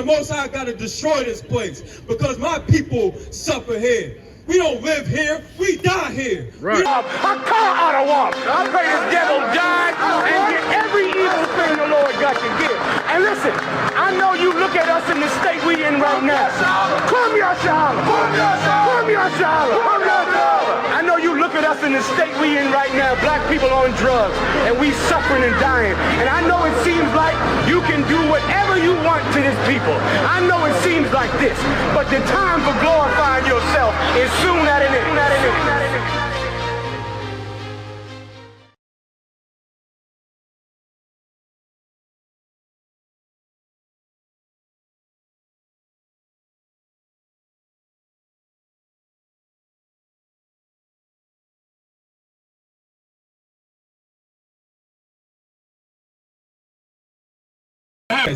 The Most High got to destroy this place because my people suffer here. We don't live here, we die here. Right. I call out a walk. I pray this devil die and get every evil thing the Lord got to give. And listen, I know you look at us in the state we in right now. Come Yashala. Come Yashala. Come Yashala. I know you look at us in the state we in right now. Black people on drugs and we suffering and dying. And I know it seems like you can do whatever you want to this people. I know it seems like this, but the time for glorifying yourself is soon at an end.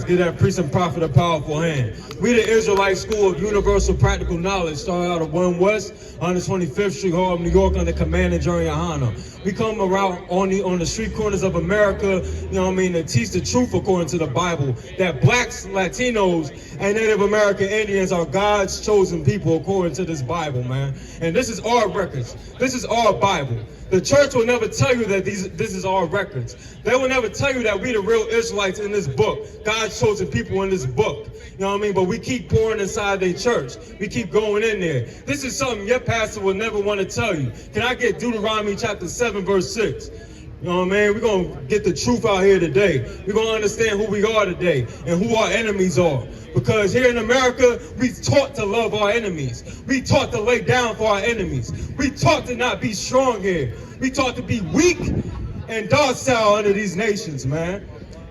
Give that priest and prophet a powerful hand. We the Israelite School of Universal Practical Knowledge, started out of 1 West, 125th Street, Harlem, New York, under command of Jerry Ahana. We come around on the street corners of America, you know what I mean, to teach the truth according to the Bible, that blacks, Latinos, and Native American Indians are God's chosen people according to this Bible, man. And this is our records. This is our Bible. The church will never tell you that this is our records. They will never tell you that we the real Israelites in this book, God's chosen people in this book. You know what I mean? But we keep pouring inside their church. We keep going in there. This is something your pastor will never want to tell you. Can I get Deuteronomy chapter 7, verse 6? You know what I mean? We're going to get the truth out here today. We're going to understand who we are today and who our enemies are. Because here in America, we taught to love our enemies. We taught to lay down for our enemies. We taught to not be strong here. We taught to be weak and docile under these nations, man.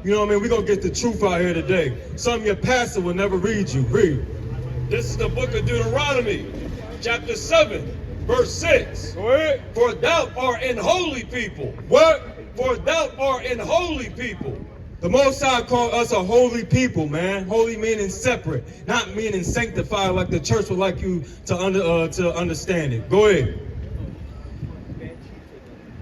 You know what I mean? We're going to get the truth out here today. Something your pastor will never read you. Read. This is the book of Deuteronomy, chapter 7. Verse 6, for thou art an holy people. What? For thou art an holy people. The Most High called us a holy people, man. Holy meaning separate, not meaning sanctified like the church would like you to understand it. Go ahead.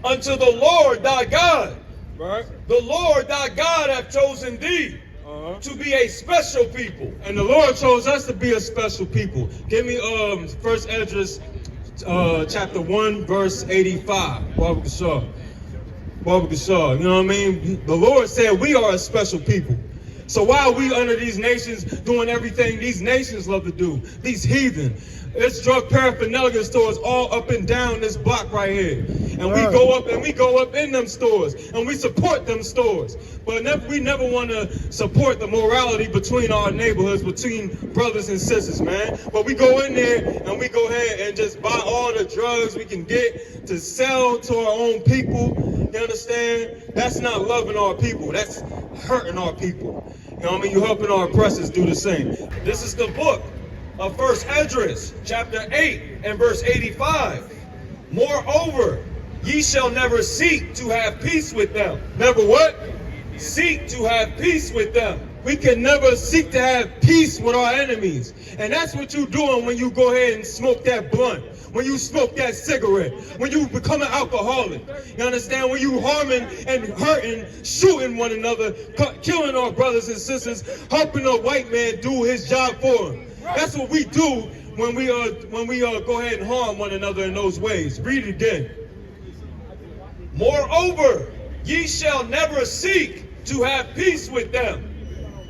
Unto the Lord thy God. Right. The Lord thy God hath chosen thee to be a special people. And the Lord chose us to be a special people. Give me First Esdras chapter 1, verse 85. Baba Kashar. You know what I mean? The Lord said we are a special people. So why are we under these nations doing everything these nations love to do? These heathen. It's drug paraphernalia stores all up and down this block right here. And we go up in them stores and we support them stores. But we never want to support the morality between our neighborhoods, between brothers and sisters, man. But we go in there and we go ahead and just buy all the drugs we can get to sell to our own people. You understand? That's not loving our people. That's hurting our people. You know what I mean? You're helping our oppressors do the same. This is the book of First Esdras, chapter 8 and verse 85. Moreover, ye shall never seek to have peace with them. Never what? Seek to have peace with them. We can never seek to have peace with our enemies. And that's what you're doing when you go ahead and smoke that blunt, when you smoke that cigarette, when you become an alcoholic. You understand? When you harming and hurting, shooting one another, killing our brothers and sisters, helping a white man do his job for him. That's what we do when we go ahead and harm one another in those ways. Read it again. Moreover, ye shall never seek to have peace with them,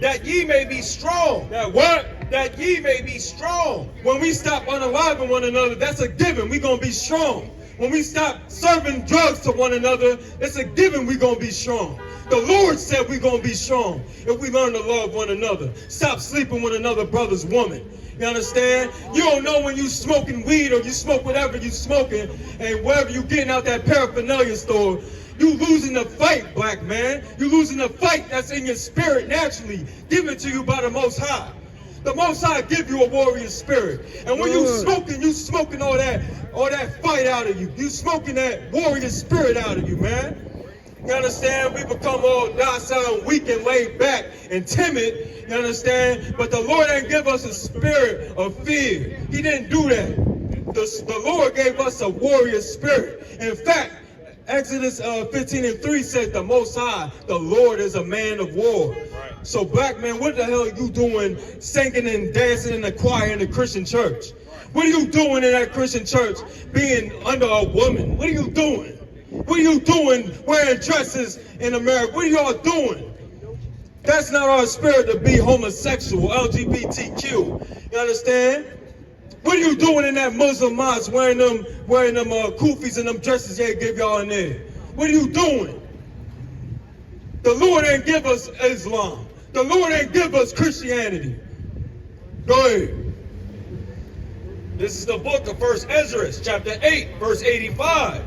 that ye may be strong. That what? That ye may be strong. When we stop unaliving one another, that's a given. We're going to be strong. When we stop serving drugs to one another, it's a given we're going to be strong. The Lord said we're going to be strong if we learn to love one another. Stop sleeping with another brother's woman. You understand? You don't know when you smoking weed or you smoke whatever you smoking, and wherever you getting out that paraphernalia store, you losing the fight, black man. You losing the fight that's in your spirit naturally, given to you by the Most High. The Most High give you a warrior spirit. And when you smoking all that fight out of you. You smoking that warrior spirit out of you, man. You understand? We become all docile and weak and laid back and timid. You understand? But the Lord ain't give us a spirit of fear. He didn't do that. The Lord gave us a warrior spirit. In fact, Exodus 15:3 says the Most High, the Lord is a man of war. Right. So black man, what the hell are you doing singing and dancing in the choir in the Christian church? What are you doing in that Christian church being under a woman? What are you doing? What are you doing wearing dresses in America? What are y'all doing? That's not our spirit to be homosexual, LGBTQ. You understand? What are you doing in that Muslim mosque wearing them kufis and them dresses they give y'all in there? What are you doing? The Lord ain't give us Islam. The Lord ain't give us Christianity. Go ahead. This is the book of 1 Ezra, chapter 8, verse 85.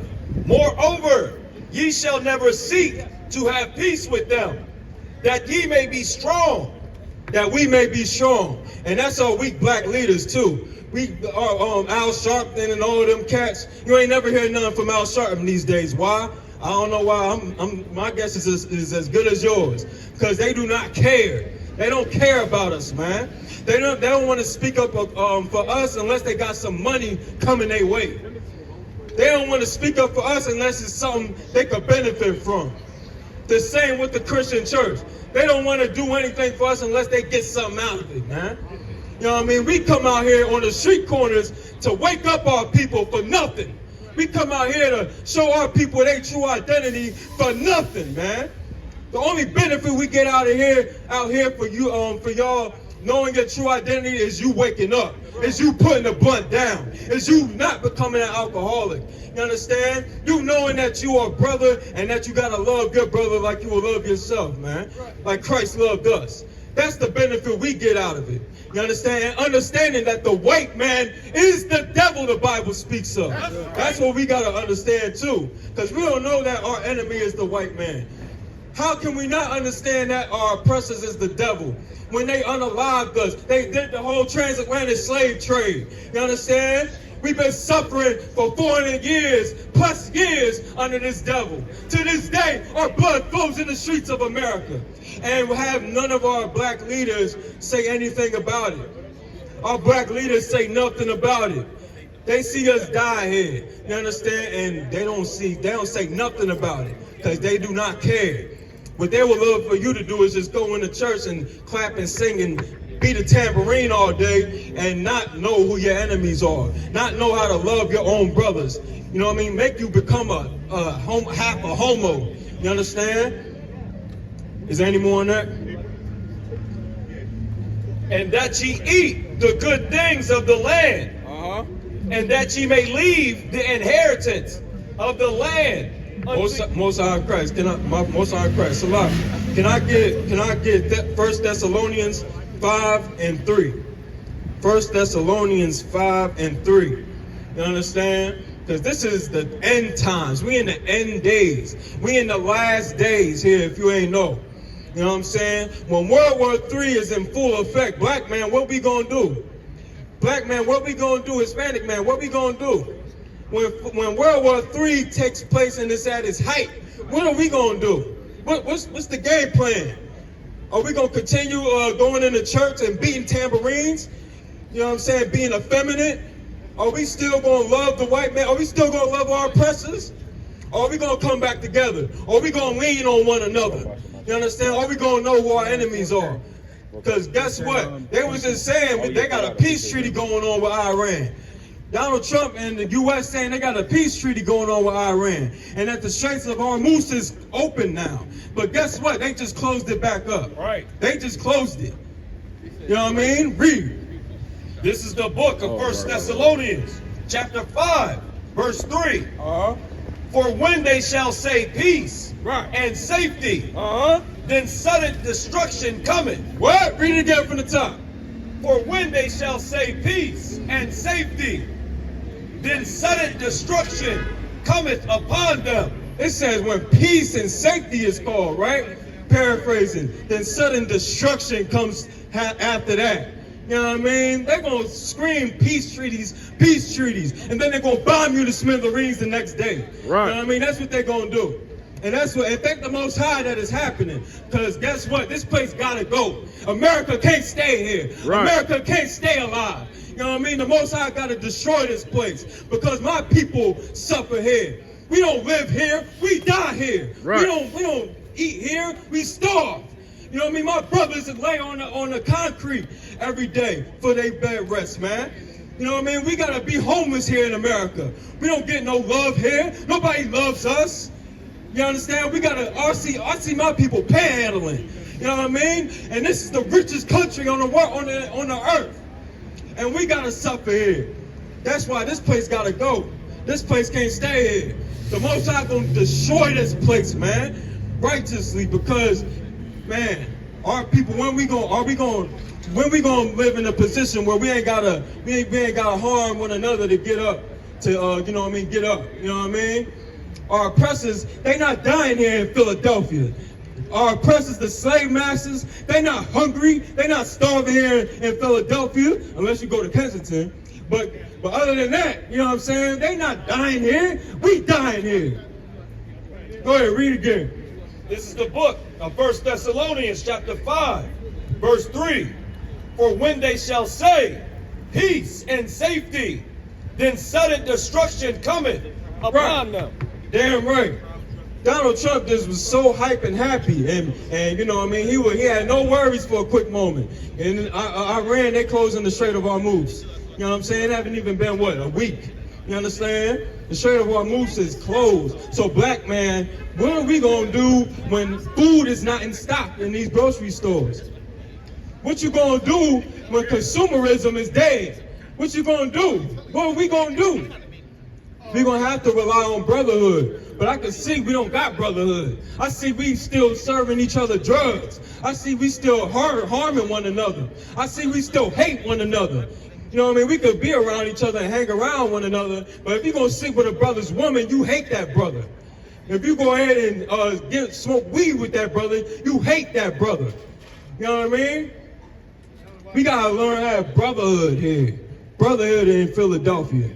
Moreover, ye shall never seek to have peace with them, that ye may be strong, that we may be strong. And that's our weak black leaders too. We are Al Sharpton and all of them cats. You ain't never hear nothing from Al Sharpton these days. Why? I don't know why. My guess is as good as yours, because they do not care. They don't care about us, man. They don't want to speak up for us unless they got some money coming their way. They don't want to speak up for us unless it's something they could benefit from. The same with the Christian church. They don't want to do anything for us unless they get something out of it, man. You know what I mean? We come out here on the street corners to wake up our people for nothing. We come out here to show our people their true identity for nothing, man. The only benefit we get out here for you, for y'all knowing your true identity is you waking up. Is you putting the blunt down. Is you not becoming an alcoholic. You understand? You knowing that you are a brother and that you gotta love your brother like you will love yourself, man. Like Christ loved us. That's the benefit we get out of it. You understand? And understanding that the white man is the devil the Bible speaks of. That's what we gotta understand too. Because we don't know that our enemy is the white man. How can we not understand that our oppressors is the devil? When they unalived us, they did the whole transatlantic slave trade. You understand? We've been suffering for 400 years, plus years under this devil. To this day, our blood flows in the streets of America. And we have none of our black leaders say anything about it. Our black leaders say nothing about it. They see us die here, you understand? And they don't say nothing about it because they do not care. What they would love for you to do is just go into church and clap and sing and beat a tambourine all day and not know who your enemies are, not know how to love your own brothers. You know what I mean? Make you become half a homo. You understand? Is there any more on that? And that ye eat the good things of the land, and that ye may leave the inheritance of the land. Most High Christ, Most High Christ, Salah. Can I get that 1 Thessalonians 5:3? 1 Thessalonians 5:3. You understand? Because this is the end times. We in the end days. We in the last days here, if you ain't know. You know what I'm saying? When World War III is in full effect, black man, what we gonna do? Black man, what we gonna do? Hispanic man, what we gonna do? When World War III takes place and it's at its height, what are we gonna do? What's the game plan? Are we gonna continue going into church and beating tambourines? You know what I'm saying? Being effeminate? Are we still gonna love the white man? Are we still gonna love our oppressors? Or are we gonna come back together? Or are we gonna lean on one another? You understand? Are we gonna know who our enemies are? Because guess what? They was just saying they got a peace treaty going on with Iran. Donald Trump and the U.S. saying they got a peace treaty going on with Iran. And that the Straits of Hormuz is open now. But guess what? They just closed it back up. Right. They just closed it. You know what I mean? Read. This is the book of 1 Thessalonians, chapter 5, verse 3. For when they shall say peace and safety, then sudden destruction cometh. What? Read it again from the top. For when they shall say peace and safety, then sudden destruction cometh upon them. It says when peace and safety is called, right? Paraphrasing. Then sudden destruction comes after that. You know what I mean? They're going to scream peace treaties, and then they're going to bomb you to smithereens the next day. Right. You know what I mean? That's what they're going to do. And thank the Most High that is happening. Because guess what? This place got to go. America can't stay here. Right. America can't stay alive. You know what I mean? The Most High got to destroy this place because my people suffer here. We don't live here, we die here. Right. We don't eat here, we starve. You know what I mean? My brothers lay on the concrete every day for their bed rest, man. You know what I mean? We gotta be homeless here in America. We don't get no love here. Nobody loves us. You understand? We gotta, I see my people panhandling. You know what I mean? And this is the richest country on the world, on the earth. And we gotta suffer here. That's why this place gotta go. This place can't stay here. The Most High gonna destroy this place, man, righteously, because, man, our people, when we gonna live in a position where we ain't gotta harm one another to get up, to you know what I mean, get up. You know what I mean? Our oppressors, they not dying here in Philadelphia. Our oppressors, the slave masters, they not hungry, they not starving here in Philadelphia, unless you go to Kensington. But other than that, you know what I'm saying? They not dying here, we dying here. Go ahead, read again. This is the book of 1 Thessalonians chapter 5, verse 3. For when they shall say, peace and safety, then sudden destruction cometh upon them. Damn right. Donald Trump just was so hype and happy, and you know what I mean, he had no worries for a quick moment. And Iran, they closing the Strait of Hormuz. You know what I'm saying? It haven't even been, what, a week. You understand? The Strait of Hormuz is closed. So black man, what are we gonna do when food is not in stock in these grocery stores? What you gonna do when consumerism is dead? What you gonna do? What are we gonna do? We're gonna have to rely on brotherhood. But I can see we don't got brotherhood. I see we still serving each other drugs. I see we still harming one another. I see we still hate one another. You know what I mean? We could be around each other and hang around one another, but if you're gonna sit with a brother's woman, you hate that brother. If you go ahead and smoke weed with that brother, you hate that brother. You know what I mean? We gotta learn how to have brotherhood here. Brotherhood in Philadelphia.